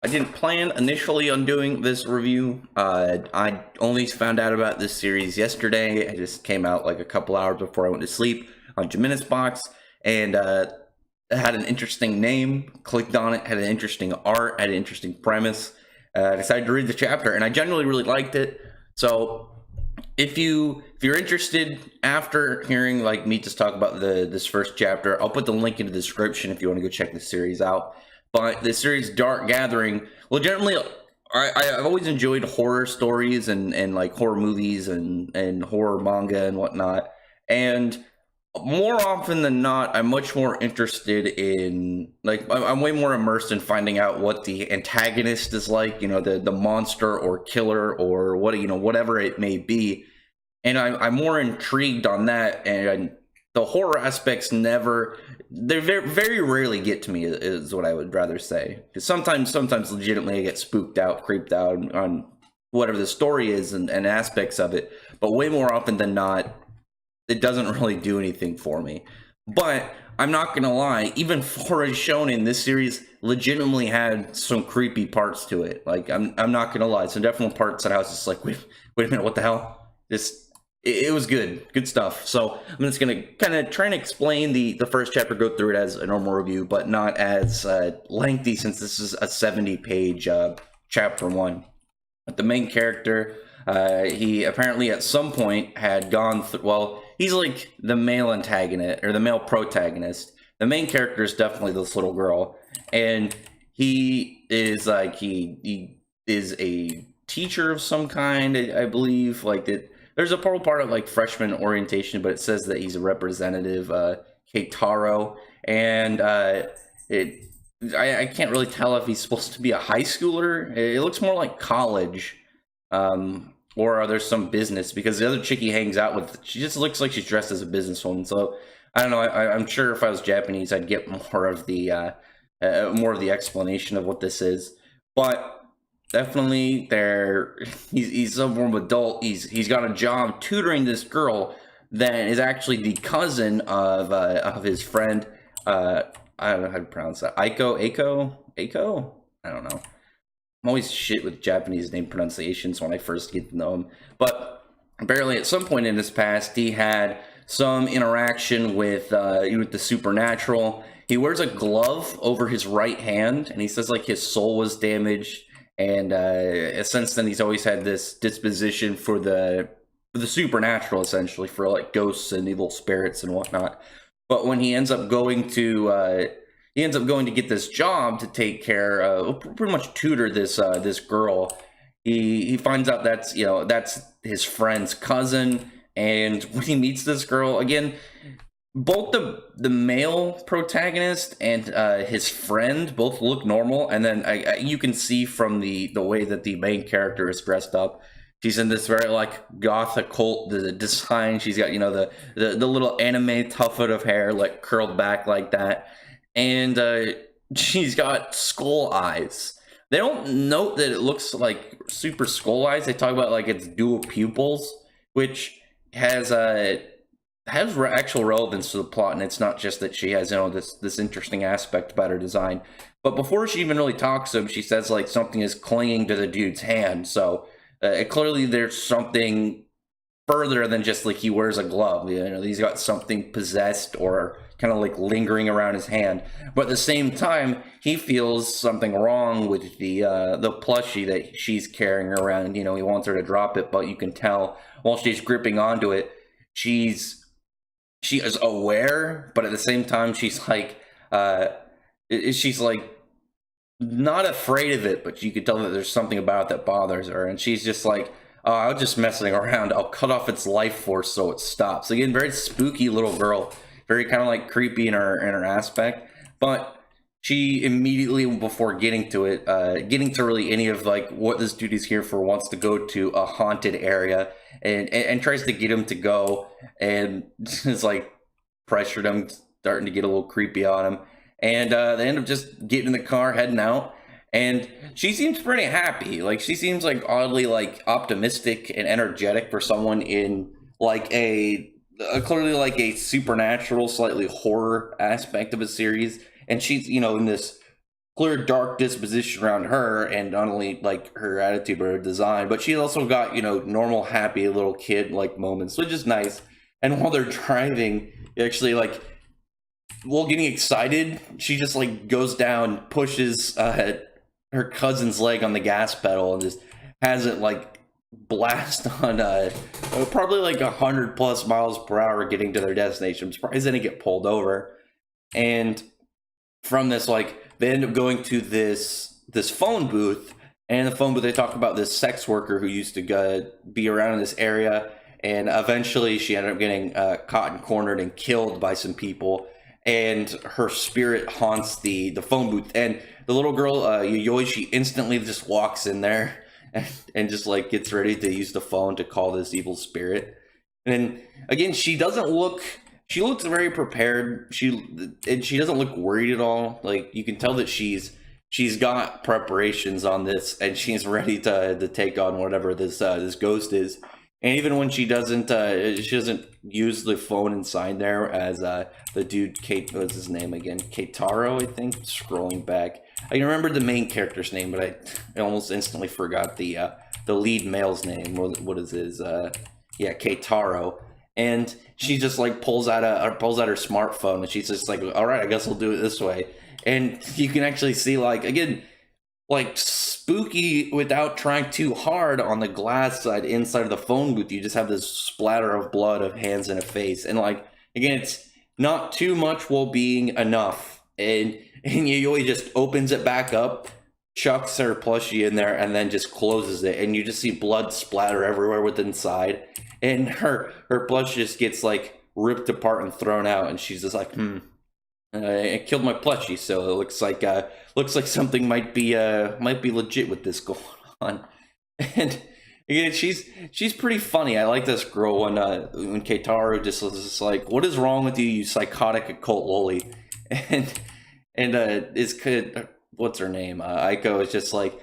I didn't plan initially on doing this review. I only found out about this series yesterday. It just came out like a couple hours before I went to sleep on Jimenez Box, and it had an interesting name. Clicked on it, had an interesting art, had an interesting premise. I decided to read the chapter, and I generally really liked it. So if you're interested after hearing like me just talk about this first chapter, I'll put the link in the description if you want to go check the series out. But the series Dark Gathering, legitimately, I've always enjoyed horror stories and like horror movies and horror manga and whatnot. And more often than not, I'm much more interested in like I'm way more immersed in finding out what the antagonist is like, the monster or killer or whatever it may be, and I'm more intrigued on that. And the horror aspects they very rarely get to me, is what I would rather say. Because sometimes legitimately I get spooked out, creeped out on whatever the story is and aspects of it, but way more often than not it doesn't really do anything for me. But I'm not gonna lie, even for a shonen, this series legitimately had some creepy parts to it. Like I'm not gonna lie, some definite parts that I was just like, wait a minute, what the hell? It was good stuff. So I'm just gonna kind of try and explain the first chapter, go through it as a normal review, but not as lengthy, since this is a 70-page chapter one. But the main character, he apparently at some point had gone through. Well, he's like the male antagonist or the male protagonist. The main character is definitely this little girl, and he is like he is a teacher of some kind, I believe. Like that, there's a part of like freshman orientation, but it says that he's a representative, Keitaro, and it. I can't really tell if he's supposed to be a high schooler. It looks more like college, or are there some business? Because the other chick he hangs out with, she just looks like she's dressed as a businesswoman. So I don't know. I'm sure if I was Japanese, I'd get more of the explanation of what this is. But definitely, he's some form of adult. He's got a job tutoring this girl that is actually the cousin of his friend. I don't know how to pronounce that. Aiko. I don't know. I'm always shit with Japanese name pronunciations when I first get to know him. But apparently, at some point in his past, he had some interaction with the supernatural. He wears a glove over his right hand, and he says like his soul was damaged. And since then, he's always had this disposition for the supernatural, essentially for like ghosts and evil spirits and whatnot. But when he ends up going to get this job to take care, pretty much tutor this girl. He finds out that's his friend's cousin, and when he meets this girl again, both the male protagonist and his friend both look normal, and then you can see from the way that the main character is dressed up. She's in this very like goth occult the design. She's got the little anime tuffet of hair like curled back like that, and she's got skull eyes. They don't note that it looks like super skull eyes. They talk about like it's dual pupils, which has actual relevance to the plot, and it's not just that she has this interesting aspect about her design. But before she even really talks to him, she says like something is clinging to the dude's hand. So clearly there's something further than just like he wears a glove. He's got something possessed or kind of like lingering around his hand. But at the same time, he feels something wrong with the plushie that she's carrying around. He wants her to drop it, but you can tell while she's gripping onto it, she is aware, but at the same time, she's like not afraid of it, but you could tell that there's something about it that bothers her, and she's just like, oh, I was just messing around. I'll cut off its life force so it stops. Again, very spooky little girl, very kind of like creepy in her aspect. But she immediately, before getting to really any of like what this dude is here for, wants to go to a haunted area and tries to get him to go, and is like pressured him, starting to get a little creepy on him. And they end up just getting in the car, heading out. And she seems pretty happy. Like, she seems like oddly like optimistic and energetic for someone in like clearly like a supernatural, slightly horror aspect of a series. And she's, in this clear dark disposition around her, and not only like her attitude but her design, but she's also got, you know, normal happy little kid like moments, which is nice. And while they're driving, actually, like, while getting excited, she just like goes down, pushes her cousin's leg on the gas pedal, and just has it like blast on probably like 100+ miles per hour getting to their destination. I'm surprised they didn't get pulled over. And from this, like, they end up going to this phone booth, and in the phone booth they talk about this sex worker who used to be around in this area, and eventually she ended up getting caught and cornered and killed by some people, and her spirit haunts the phone booth. And the little girl, Yayoi, she instantly just walks in there and just like gets ready to use the phone to call this evil spirit. And then again, she looks very prepared. She doesn't look worried at all. Like, you can tell that she's got preparations on this, and she's ready to take on whatever this ghost is. And even when she doesn't use the phone inside there, as the dude, what's his name again? Keitaro, I think. Scrolling back, I can remember the main character's name, but I almost instantly forgot the lead male's name. What is his? Yeah, Keitaro. And she just like pulls out her smartphone, and she's just like, all right, I guess I'll do it this way. And you can actually see, like, again, like, spooky without trying too hard on the glass side inside of the phone booth. You just have this splatter of blood, of hands and a face, and like, again, it's not too much while being enough. And Yayoi just opens it back up, chucks her plushie in there, and then just closes it, and you just see blood splatter everywhere with inside. And her plush just gets like ripped apart and thrown out, and she's just like, I killed my plushie, so it looks like something might be legit with this going on. And again, she's pretty funny. I like this girl when Keitaro just was just like, what is wrong with you, you psychotic occult Loli? And what's her name? Aiko is just like,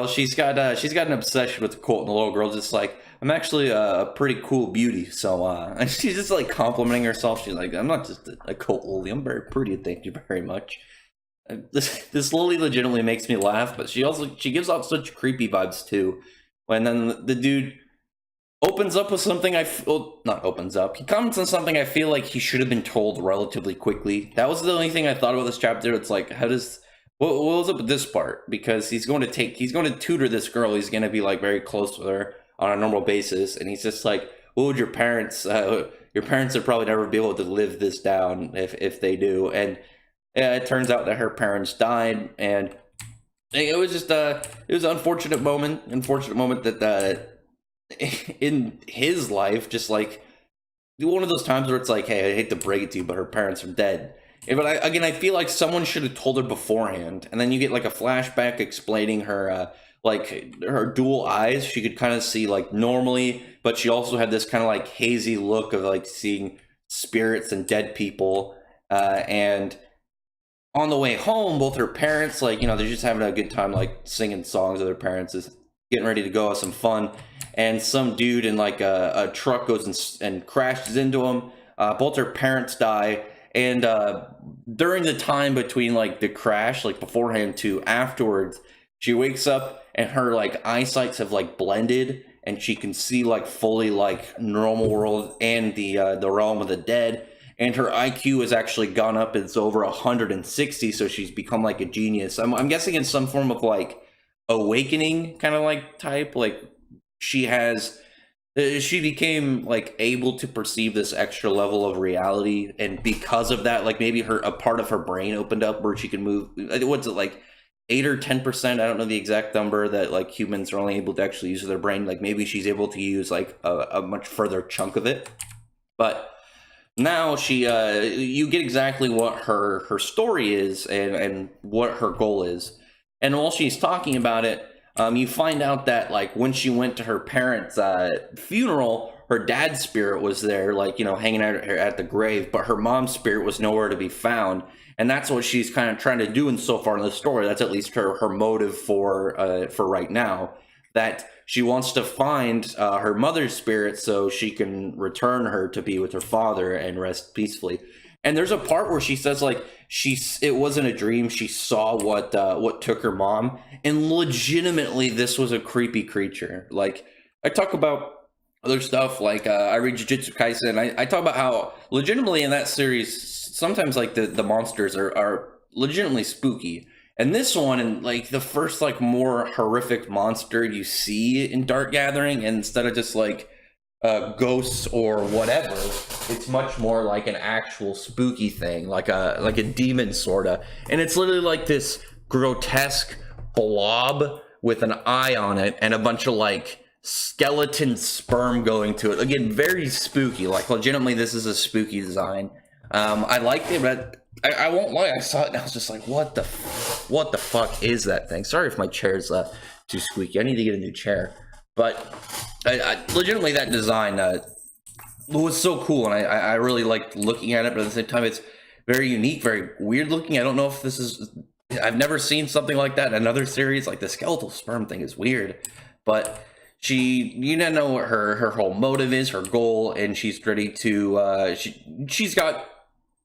she's got an obsession with the cult, and the little girl's just like, I'm actually a pretty cool beauty, so and she's just like complimenting herself. She's like, I'm not just a cult Loli, I'm very pretty, thank you very much. This Loli legitimately makes me laugh, but she gives off such creepy vibes too. When then the dude opens up with something he comments on something I feel like he should have been told relatively quickly. That was the only thing I thought about this chapter. It's like, what was up with this part? Because he's going to tutor this girl. He's going to be like very close with her on a normal basis, and he's just like, what would your parents would probably never be able to live this down if they do. And it turns out that her parents died, and it was just it was an unfortunate moment that in his life, just like one of those times where it's like, hey, I hate to break it to you, but her parents are dead. But I feel like someone should have told her beforehand, and then you get like a flashback explaining her like her dual eyes. She could kind of see like normally, but she also had this kind of like hazy look of like seeing spirits and dead people. And on the way home, both her parents, like, you know, they're just having a good time, like singing songs with their parents, is getting ready to go have some fun. And some dude in like a truck goes and crashes into them. Both her parents die. And during the time between like the crash, like beforehand to afterwards, she wakes up and her like eyesights have like blended, and she can see like fully like normal world and the realm of the dead. And her IQ has actually gone up. It's over 160, so she's become like a genius. I'm guessing in some form of like awakening kind of like type. Like she became like able to perceive this extra level of reality, and because of that, like maybe a part of her brain opened up where she can move. What's it, like 8 or 10%? I don't know the exact number that like humans are only able to actually use their brain. Like maybe she's able to use like a much further chunk of it. But now you get exactly what her story is and what her goal is. And while she's talking about it, you find out that like when she went to her parents' funeral, her dad's spirit was there, like, you know, hanging out at the grave, but her mom's spirit was nowhere to be found. And that's what she's kind of trying to do in so far in the story. That's at least her motive for right now, that she wants to find her mother's spirit so she can return her to be with her father and rest peacefully. And there's a part where she says like it wasn't a dream. She saw what took her mom, and legitimately this was a creepy creature. Like I talk about other stuff like I read Jujutsu Kaisen. I talk about how legitimately in that series sometimes like the monsters are legitimately spooky. And this one, and like the first like more horrific monster you see in Dark Gathering, and instead of just like ghosts or whatever, it's much more like an actual spooky thing, like a demon sorta. And it's literally like this grotesque blob with an eye on it and a bunch of like skeleton sperm going to it. Again, very spooky. Like legitimately, this is a spooky design. I liked it, but I won't lie. I saw it and I was just like, what the fuck is that thing? Sorry if my chair's too squeaky. I need to get a new chair. But I legitimately, that design was so cool, and I really liked looking at it. But at the same time, it's very unique, very weird looking. I don't know if this is. I've never seen something like that in another series. Like the skeletal sperm thing is weird, but you don't know what her whole motive is, her goal, and she's ready to. She's got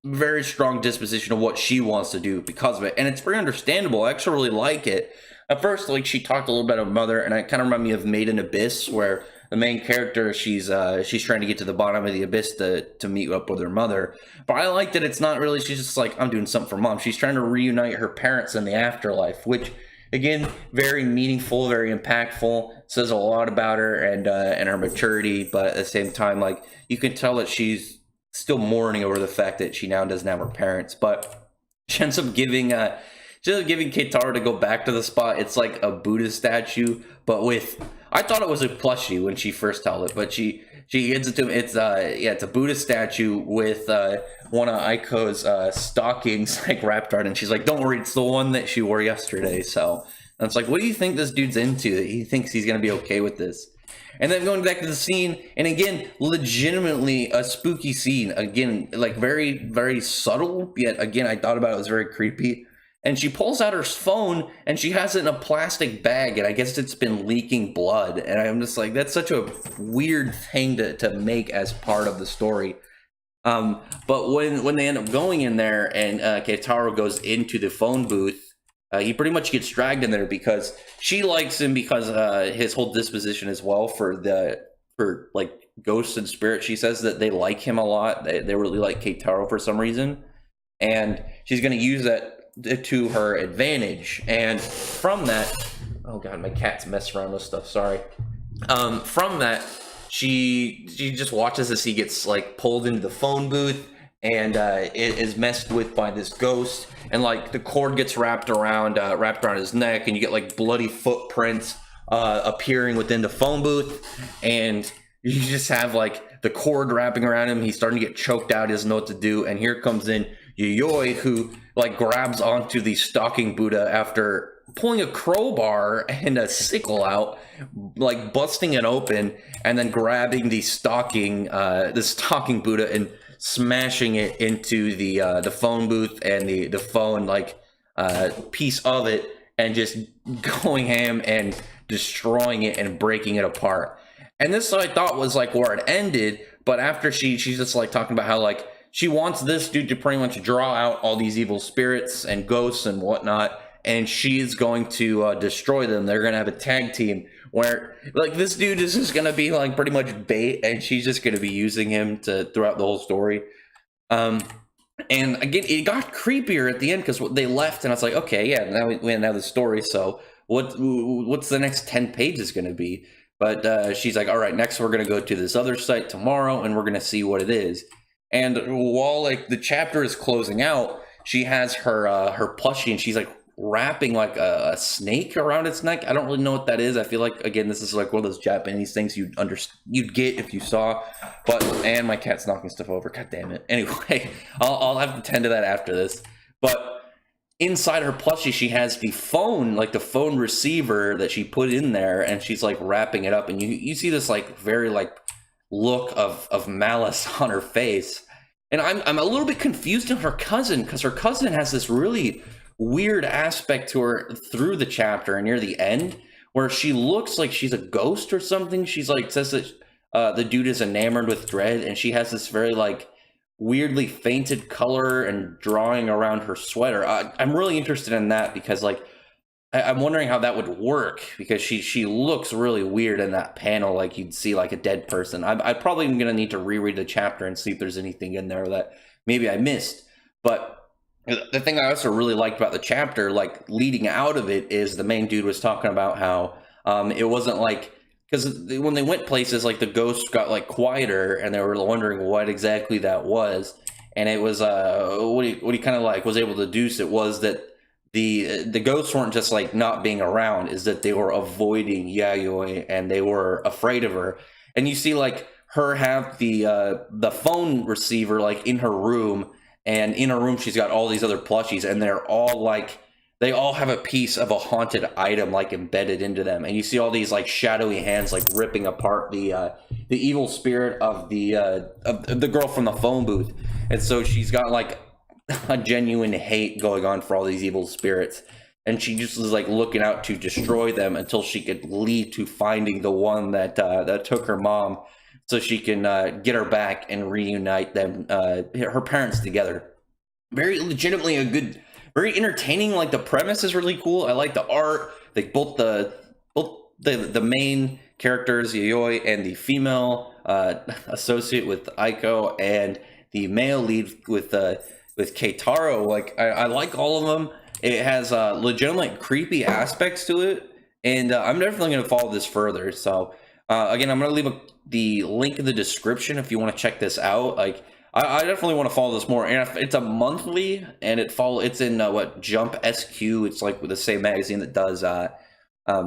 very strong disposition of what she wants to do because of it, and it's very understandable. I actually really like it. At first, like she talked a little bit of mother, and it kind of reminded me of Made in Abyss, where the main character she's trying to get to the bottom of the abyss to meet up with her mother. But I like that it's not really. She's just like, I'm doing something for mom. She's trying to reunite her parents in the afterlife, which again, very meaningful, very impactful. Says a lot about her and her maturity, but at the same time, like you can tell that she's still mourning over the fact that she now doesn't have her parents. But she ends up giving Keitaro to go back to the spot. It's like a Buddha statue, but with, I thought it was a plushie when she first held it, but she gives it to him. It's it's a Buddha statue with one of Aiko's stockings like wrapped around, and she's like, don't worry, it's the one that she wore yesterday. So and it's like, what do you think this dude's into that he thinks he's gonna be okay with this? And then going back to the scene, and again, legitimately a spooky scene. Again, like very, very subtle, yet again, I thought about it was very creepy. And she pulls out her phone, and she has it in a plastic bag, and I guess it's been leaking blood. And I'm just like, that's such a weird thing to make as part of the story. But when they end up going in there, and Keitaro goes into the phone booth, he pretty much gets dragged in there because she likes him because his whole disposition as well for like ghosts and spirits. She says that they like him a lot. They really like Keitaro for some reason, and she's going to use that to her advantage. And from that, oh god, my cat's messing around with stuff, sorry. From that, she just watches as he gets like pulled into the phone booth, and it is messed with by this ghost, and like the cord gets wrapped around his neck, and you get like bloody footprints appearing within the phone booth, and you just have like the cord wrapping around him. He's starting to get choked out, he doesn't know what to do, and here comes in Yayoi, who like grabs onto the stalking Buddha after pulling a crowbar and a sickle out, like busting it open, and then grabbing the stalking Buddha and smashing it into the phone booth and the phone like piece of it, and just going ham and destroying it and breaking it apart. And this I thought was like where it ended, but after she's just like talking about how like she wants this dude to pretty much draw out all these evil spirits and ghosts and whatnot, and she's going to destroy them. They're going to have a tag team where, like, this dude is just going to be, like, pretty much bait, and she's just going to be using him throughout the whole story. And, again, it got creepier at the end because they left, and I was like, okay, yeah, now we have the story, so what's the next 10 pages going to be? But she's like, all right, next we're going to go to this other site tomorrow, and we're going to see what it is. And while like the chapter is closing out, she has her plushie, and she's like wrapping like a snake around its neck. I don't really know what that is. I feel like, again, this is like one of those Japanese things you'd get if you saw. But and my cat's knocking stuff over. God damn it. Anyway, I'll have to tend to that after this. But inside her plushie, she has the phone, like the phone receiver that she put in there, and she's like wrapping it up, and you see this like very like look of malice on her face. And I'm a little bit confused in her cousin, because her cousin has this really weird aspect to her through the chapter and near the end, where she looks like she's a ghost or something. She's like says that the dude is enamored with dread, and she has this very like weirdly fainted color and drawing around her sweater. I'm really interested in that because like I'm wondering how that would work because she looks really weird in that panel, like you'd see like a dead person. I'm probably gonna need to reread the chapter and see if there's anything in there that maybe I missed. But the thing I also really liked about the chapter, like leading out of it, is the main dude was talking about how it wasn't like, because when they went places, like the ghosts got like quieter, and they were wondering what exactly that was, and it was what he kind of like was able to deduce it was that the ghosts weren't just like not being around, is that they were avoiding Yayoi and they were afraid of her. And you see like her have the phone receiver like in her room, and in her room she's got all these other plushies, and they're all like, they all have a piece of a haunted item like embedded into them, and you see all these like shadowy hands like ripping apart the evil spirit of the girl from the phone booth. And so she's got like a genuine hate going on for all these evil spirits, and she just was like looking out to destroy them until she could lead to finding the one that that took her mom, so she can get her back and reunite them, her parents together. Very legitimately a good, very entertaining. Like the premise is really cool. I like the art. Like both the main characters, Yayoi, and the female associate with Aiko, and the male lead with Keitaro. Like I like all of them. It has legitimate creepy aspects to it, and I'm definitely going to follow this further. So again, I'm going to leave the link in the description if you want to check this out. Like I definitely want to follow this more, and it's a monthly, and it's in what, Jump SQ. It's like with the same magazine that does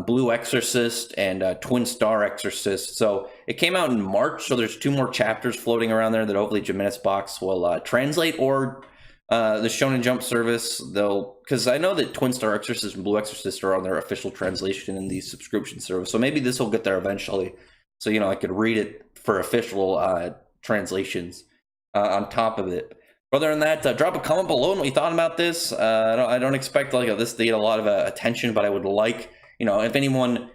Blue Exorcist and Twin Star Exorcist. So it came out in March, so there's 2 more chapters floating around there that hopefully Jimenez Box will translate, or the Shonen Jump service, they'll, because I know that Twin Star Exorcist and Blue Exorcist are on their official translation in the subscription service, so maybe this will get there eventually, so you know I could read it for official translations on top of it. Other than that, drop a comment below on what you thought about this. I don't expect like this to get a lot of attention, but I would like, you know, if anyone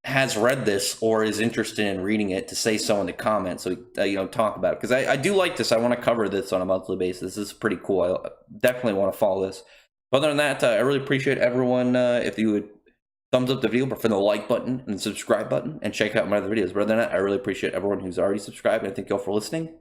has read this or is interested in reading it, to say so in the comments, so you know, talk about it, because I do like this. I want to cover this on a monthly basis. This is pretty cool. I definitely want to follow this. Other than that, I really appreciate everyone if you would thumbs up the video, prefer the like button and the subscribe button, and check out my other videos. But other than that, I really appreciate everyone who's already subscribed, and I thank you all for listening.